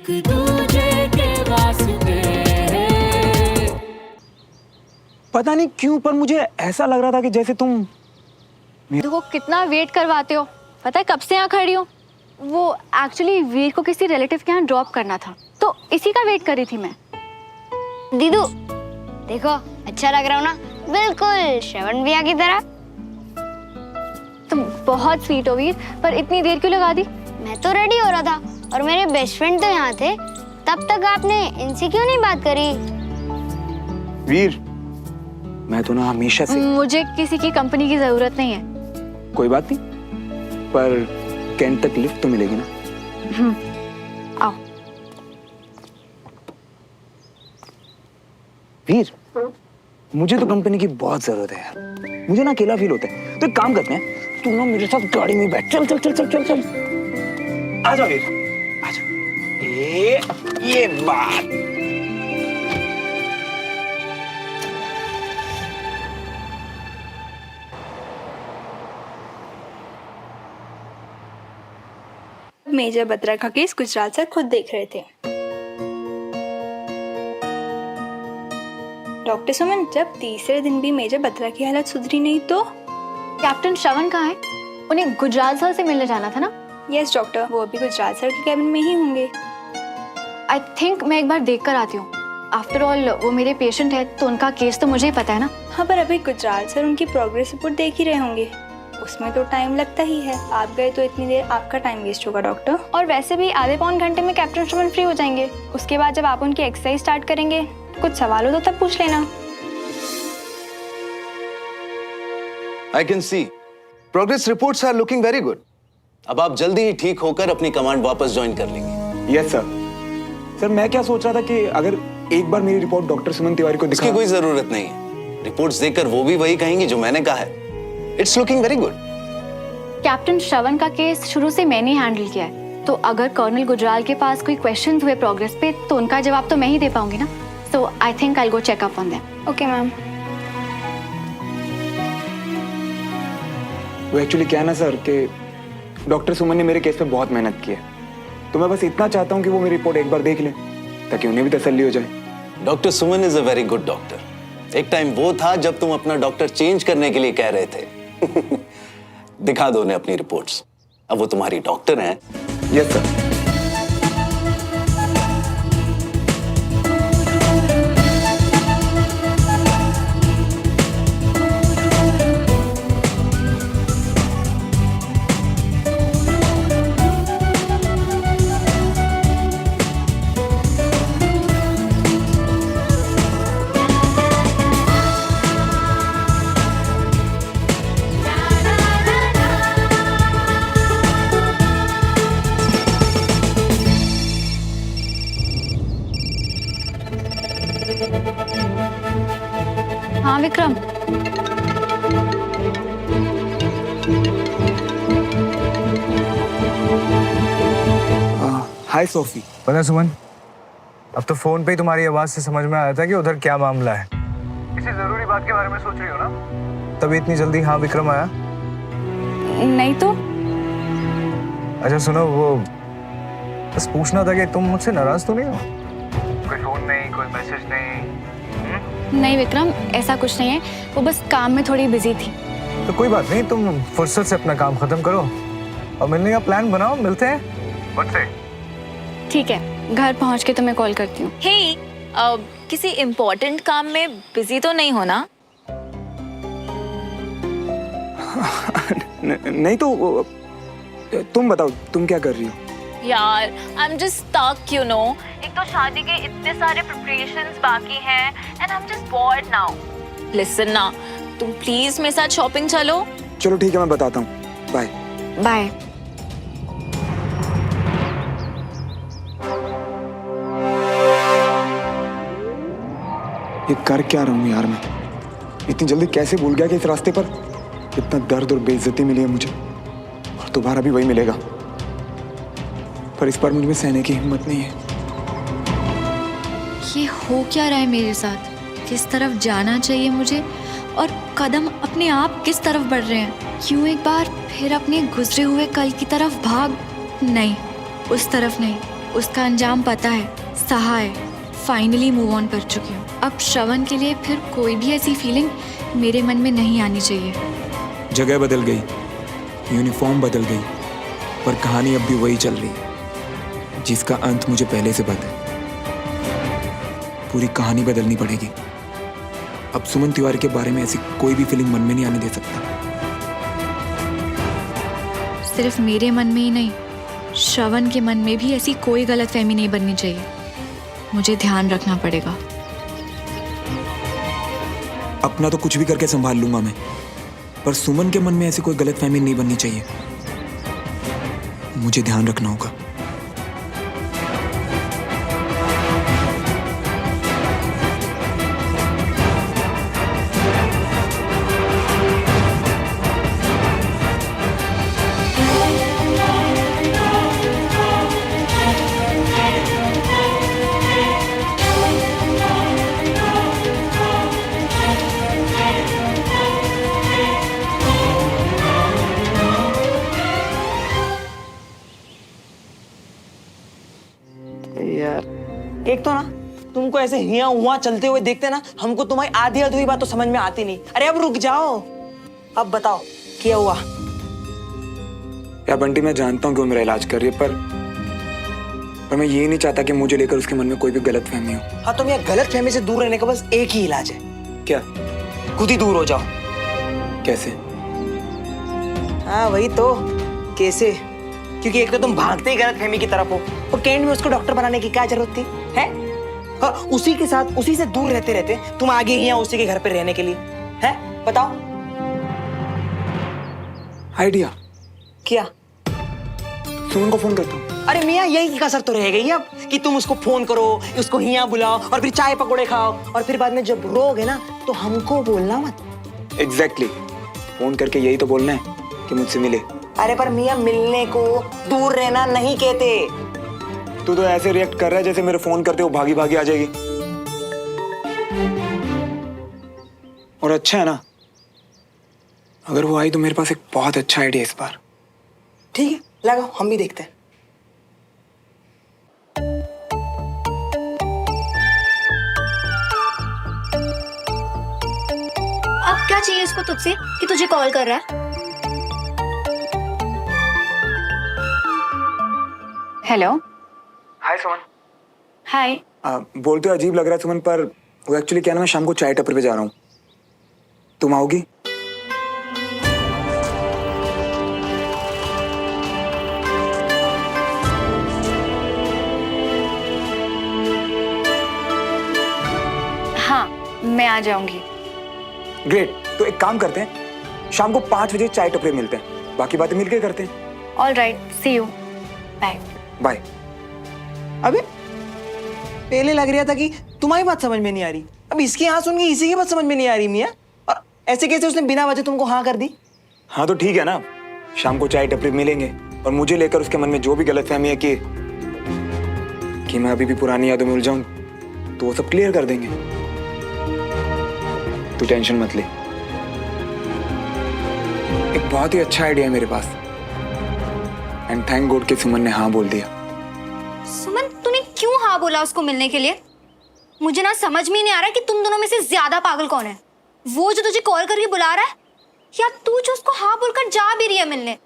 एक दूजे के वास्ते। पता नहीं क्यों पर मुझे ऐसा लग रहा था कि जैसे तुम देखो कितना वेट करवाते हो, पता है कब से यहाँ खड़ी हूँ। वो एक्चुअली वीर को किसी रिलेटिव के यहाँ ड्रॉप करना था, तो इसी का वेट कर रही थी मैं। दीदू देखो अच्छा लग रहा हूँ ना, बिल्कुल श्रवण भैया की तरह। तुम बहुत स्वीट हो वीर, पर इतनी देर क्यों लगा दी? मैं तो रेडी हो रहा था और मेरे बेस्ट फ्रेंड तो यहाँ थे, तब तक आपने इनसे क्यों नहीं बात करी? वीर, मैं तो ना हमेशा से मुझे किसी की कंपनी की जरूरत नहीं है। कोई बात नहीं, पर कैंट तक लिफ्ट तो मिलेगी ना? आओ। वीर, मुझे तो कंपनी की बहुत जरूरत है यार। मुझे ना अकेला फील होता है, तो एक काम करते हैं, तू ना मेरे साथ गाड़ी में बैठ। चल चल चल चल चल चल। आजा वीर, आजा। ये बात। मेजर बत्रा का केस गुजराल सर खुद देख रहे थे। डॉक्टर सुमन, जब तीसरे दिन भी मेजर बत्रा की हालत सुधरी नहीं तो? कैप्टन श्रवण कहाँ है? उन्हें गुजराल सर से मिलने जाना था ना? यस डॉक्टर, वो अभी गुजराल सर के कैबिन में ही होंगे। आई थिंक मैं एक बार देख कर आती हूँ। आफ्टर ऑल वो मेरे पेशेंट है, तो उनका केस तो मुझे ही पता है ना। हाँ, पर अभी गुजराल सर उनकी प्रोग्रेस रिपोर्ट देख ही रहे होंगे, उसमें तो टाइम लगता ही है। आप गए तो इतनी देर आपका टाइम वेस्ट होगा डॉक्टर। और वैसे भी आधे पौन घंटे में कैप्टन श्रवण फ्री हो जाएंगे। उसके बाद जब आप उनकी एक्सरसाइज स्टार्ट करेंगे, कुछ सवाल हो तो तब पूछ लेना। I can see. Progress reports are looking very good. अब आप जल्दी ही ठीक होकर अपनी कमांड वापस ज्वाइन कर लेंगे। Yes sir. सर मैं क्या सोच रहा था कि अगर एक बार मेरी रिपोर्ट डॉक्टर सुमन तिवारी को दिखा। इसकी कोई जरूरत नहीं है। रिपोर्ट्स देखकर वो भी वही कहेंगी जो मैंने कहा है। It's looking very good. Captain Shravan का केस शुरू से मैंने हैंडल किया है, तो अगर कर्नल गुजराल के पास कोई क्वेश्चंस हुए प्रोग्रेस पे, तो उनका जवाब तो मैं ही दे पाऊंगी ना। So I think I will go check up on them. Okay ma'am. वो एक्चुअली क्या है ना सर कि डॉक्टर सुमन ने मेरे केस पे बहुत मेहनत की है, तो मैं बस इतना चाहता हूँ कि वो मेरी रिपोर्ट एक बार देख ले, ताकि उन्हें भी तसल्ली हो जाए। Doctor Suman is a very good doctor. एक टाइम वो था जब तुम अपना डॉक्टर चेंज करने के लिए कह रहे थे। दिखा दो उन्हें अपनी रिपोर्ट्स। अब वो तुम्हारी डॉक्टर हैं। Yes sir. हाँ विक्रम। हाय सोफी। पता सुमन, अब तो फोन पे ही तुम्हारी आवाज से समझ में आया था कि उधर क्या मामला है। किसी जरूरी बात के बारे में सोच रही हो ना? तभी इतनी जल्दी हाँ विक्रम आया? नहीं तो। अच्छा सुनो, वो बस पूछना था कि तुम मुझसे नाराज तो नहीं हो? कोई फोन नहीं, कोई मैसेज नहीं? नहीं विक्रम, ऐसा कुछ नहीं है, वो बस काम में थोड़ी बिजी थी। तो कोई बात नहीं, तुम फुर्सत से अपना काम खत्म करो और मिलने का प्लान बनाओ, मिलते हैं। मुझसे? ठीक है, घर पहुंच के तुम्हें कॉल करती हूँ। हे, किसी इम्पोर्टेंट काम में बिजी तो नहीं हो ना? नहीं तो तुम बताओ, तुम क्या कर रही हो? यार, I am just stuck, you know. एक तो शादी के इतने सारे प्रिपरेशंस बाकी हैं and I am just bored now. Listen ना, तुम प्लीज मेरे साथ शॉपिंग चलो। चलो ठीक है, मैं बताता हूँ। Bye bye. ये कर क्या रहा हूँ यार मैं? इतनी जल्दी कैसे भूल गया कि इस रास्ते पर इतना दर्द और बेइज्जती मिली है मुझे, और दोबारा भी वही मिलेगा। पर इस बार मुझ में सहने की हिम्मत नहीं है। ये हो क्या रहा है मेरे साथ? किस तरफ जाना चाहिए मुझे और कदम अपने आप किस तरफ बढ़ रहे हैं? क्यों एक बार फिर अपने गुजरे हुए कल की तरफ भाग? नहीं, उस तरफ नहीं, उसका अंजाम पता है, सहा है, फाइनली मूव ऑन कर चुकी हूँ। अब श्रवण के लिए फिर कोई भी ऐसी फीलिंग मेरे मन में नहीं आनी चाहिए। जगह बदल गई, यूनिफॉर्म बदल गई, पर कहानी अब भी वही चल रही है, जिसका अंत मुझे पहले से पता है। पूरी कहानी बदलनी पड़ेगी। अब सुमन तिवारी के बारे में ऐसी कोई भी फीलिंग मन में नहीं आने दे सकता। सिर्फ मेरे मन में ही नहीं, श्रवण के मन में भी ऐसी कोई गलतफहमी नहीं बननी चाहिए। मुझे ध्यान रखना पड़ेगा। अपना तो कुछ भी करके संभाल लूंगा मैं, पर सुमन के मन में ऐसी कोई गलतफहमी नहीं बननी चाहिए। मुझे ध्यान रखना होगा। एक तो ना तुमको ऐसे हिया हुआ चलते हुए देखते ना, हमको तुम्हारी आधी अधूरी बात तो समझ में आती नहीं। अरे अब रुक जाओ, अब बताओ क्या हुआ। यार बंटी, मैं जानता हूँ कि वो मेरा इलाज कर रही है, पर मैं ये नहीं चाहता कि मुझे लेकर उसके मन में कोई भी गलतफहमी हो। हाँ, तुम यह गलतफहमी से दूर रहने का बस एक ही इलाज है। क्या? खुद ही दूर हो जाओ। कैसे? हाँ वही तो, कैसे? क्योंकि एक तो तुम भागते ही गलतफहमी की तरफ हो, और कैंड में उसको डॉक्टर बनाने की क्या जरूरत थी है? हाँ, उसी के साथ उसी से दूर रहते रहते तुम आगे ही यहाँ उसी के घर पे रहने के लिए है? बताओ। आइडिया क्या? सुमन को फोन करता हूँ। अरे मियाँ, यही कसर तो रह गई अब कि तुम उसको फोन करो, उसको यहाँ बुलाओ और फिर चाय पकौड़े खाओ, और फिर बाद में जब रोगे ना तो हमको बोलना मत। एग्जैक्टली, फोन करके यही तो बोलना है कि मुझसे मिले। अरे पर मियाँ, मिलने को दूर रहना नहीं कहते। तू तो ऐसे रिएक्ट कर रहा है जैसे मेरे फोन करते वो भागी भागी आ जाएगी। और अच्छा है ना, अगर वो आई तो मेरे पास एक बहुत अच्छा आइडिया इस बार। ठीक है, लगाओ, हम भी देखते हैं। अब क्या चाहिए इसको तुझसे कि तुझे कॉल कर रहा है? हेलो। हाय सुमन। हाय। बोलते अजीब लग रहा है सुमन, पर वो एक्चुअली क्या ना, मैं शाम को चाय टपरी पे जा रहा हूँ। तुम आओगी? हाँ, मैं आ जाऊंगी। ग्रेट, तो एक काम करते हैं, शाम को 5 बजे चाय टपरी पे मिलते हैं, बाकी बातें मिलकर करते हैं। All right, see you, bye. Bye. अबे पहले लग रहा था कि तुम्हारी बात समझ में नहीं आ रही, अब इसकी हाँ सुन के इसी की बात समझ में नहीं आ रही मियाँ। और ऐसे कैसे उसने बिना वजह तुमको हाँ कर दी? हाँ तो ठीक है ना, शाम को चाय टपरी पे मिलेंगे, और मुझे लेकर उसके मन में जो भी गलतफहमी है कि मैं अभी भी पुरानी यादों में उलझा हूं, तो वो सब क्लियर कर देंगे। तू टेंशन मत ले, एक बहुत ही अच्छा आइडिया है मेरे पास, एंड थैंक गॉड कि सुमन ने हाँ बोल दिया। सुमन, तूने क्यों हाँ बोला उसको मिलने के लिए? मुझे ना समझ में नहीं आ रहा कि तुम दोनों में से ज्यादा पागल कौन है, वो जो तुझे कॉल करके बुला रहा है या तू जो उसको हाँ बोलकर जा भी रही है मिलने?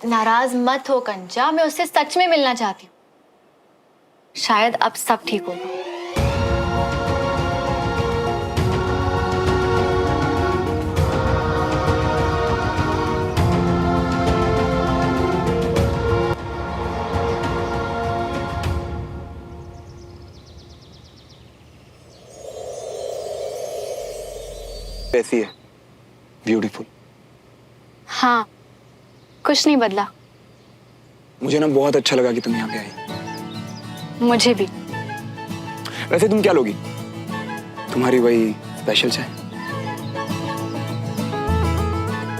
नाराज मत हो कंचा, मैं उससे सच में मिलना चाहती हूँ। शायद अब सब ठीक होगा। कैसी है? ब्यूटीफुल। हाँ, कुछ नहीं बदला। मुझे ना बहुत अच्छा लगा कि तुम यहाँ पे आई। मुझे भी। वैसे तुम क्या लोगी? तुम्हारी वही स्पेशल चाय?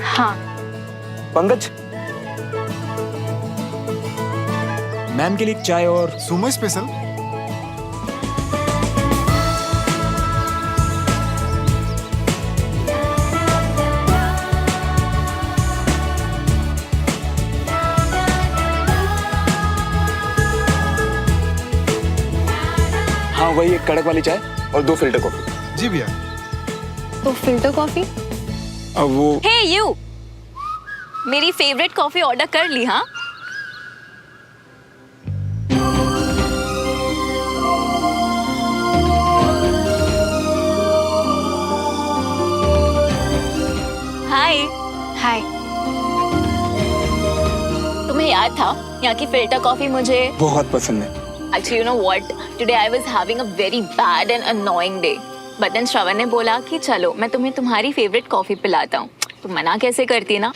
हाँ। पंकज, मैम के लिए एक चाय और सुमो स्पेशल। वही एक कड़क वाली चाय और 2 फिल्टर कॉफी। जी भैया। तो फिल्टर कॉफी। अब वो हे यू, मेरी फेवरेट कॉफी ऑर्डर कर ली? हाँ, हाय। हाय। तुम्हें याद था यहाँ की फिल्टर कॉफी मुझे बहुत पसंद है। Actually, you know what? Today I was having a very bad and annoying day. But then श्रवण ने बोला कि चलो मैं तुम्हें तुम्हारी फेवरेट कॉफी पिलाता हूँ। तुम मना कैसे करती ना?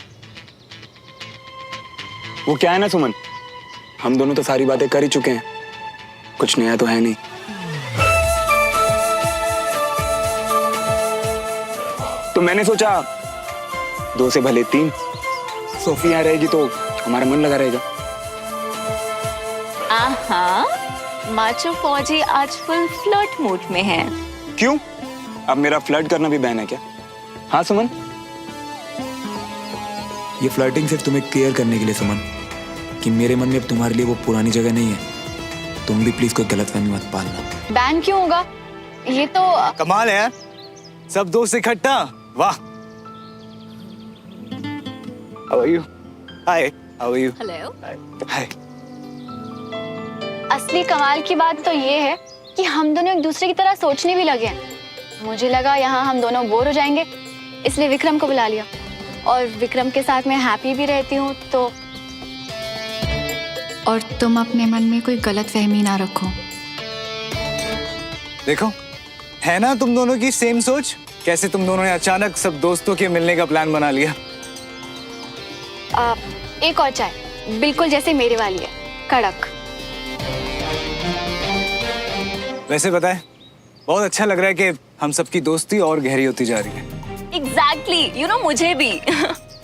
वो क्या है ना सुमन, हम दोनों तो सारी बातें कर ही चुके हैं, कुछ नया तो है नहीं। तो मैंने सोचा 2 से भले 3, सोफी यहाँ रहेगी तो हमारा मन लगा रहेगा। आहा, माचो फौजी आज फुल फ्लर्ट मूड में है। क्यों? अब मेरा फ्लर्ट करना भी बैन है क्या? हाँ सुमन? ये फ्लर्टिंग सिर्फ तुम्हें क्लियर करने के लिए सुमन, कि मेरे मन में अब तुम्हारे लिए वो पुरानी जगह नहीं है। तुम भी प्लीज कोई गलतफहमी मत पालना। बैन क्यों होगा? ये तो कमाल है यार, सब दोस्त इकट्ठा, वाह। How are you? Hi, how are you? Hello. Hi. असली कमाल की बात तो ये है कि हम दोनों एक दूसरे की तरह सोचने भी लगे हैं। मुझे लगा यहाँ हम दोनों बोर हो जाएंगे, इसलिए विक्रम को बुला लिया। और विक्रम के साथ मैं हैप्पी भी रहती हूँ तो। और तुम अपने मन में कोई गलत फहमी ना रखो। देखो, है ना तुम दोनों की सेम सोच? कैसे तुम दोनों ने अचानक सब दोस्तों के मिलने का प्लान बना लिया। एक और चाय, बिल्कुल जैसे मेरे वाली है, कड़क। वैसे पता है, बहुत अच्छा लग रहा है कि हम सबकी दोस्ती और गहरी होती जा रही है। Exactly, you know मुझे भी।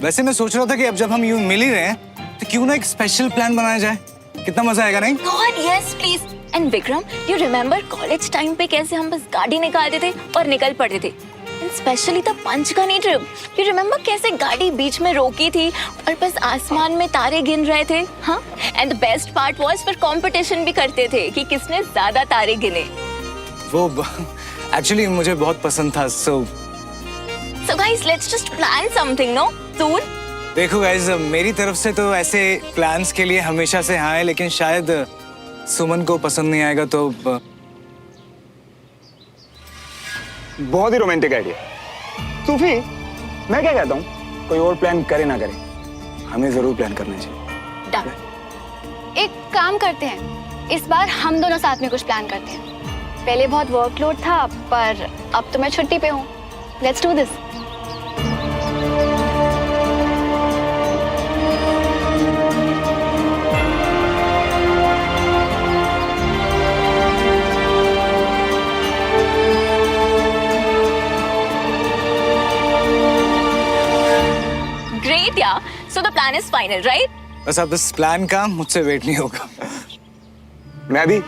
वैसे मैं सोच रहा था कि अब जब हम यूं मिल ही रहे हैं तो क्यों ना एक स्पेशल प्लान बनाया जाए, कितना मजा आएगा नहीं? God, yes, please. And Vikram, you remember college time पे कैसे हम बस गाड़ी निकालते थे और निकल पड़ते थे? And especially the Panchgani trip. You remember कैसे गाड़ी बीच में रोकी थी और बस आसमान में तारे गिन रहे थे? हाँ? And the best part was फिर कंपटीशन भी करते थे कि किसने ज्यादा तारे गिने। वो एक्चुअली मुझे बहुत पसंद था। So guys, let's just plan something, no? Soon? देखो गाइस, मेरी तरफ से तो ऐसे प्लान्स के लिए हमेशा से हाँ है, लेकिन शायद सुमन को पसंद नहीं आएगा तो बहुत ही रोमांटिक आइडिया। सूफी, मैं क्या कहता हूँ, कोई और प्लान करे ना करे, हमें जरूर प्लान करना चाहिए। Done. एक काम करते हैं, इस बार हम दोनों साथ में कुछ प्लान करते हैं। पहले बहुत वर्कलोड था, पर अब तो मैं छुट्टी पे हूँ। Let's do this. Great, yeah. So the plan is final, right? बस अब इस प्लान का मुझसे वेट नहीं होगा। मैं भी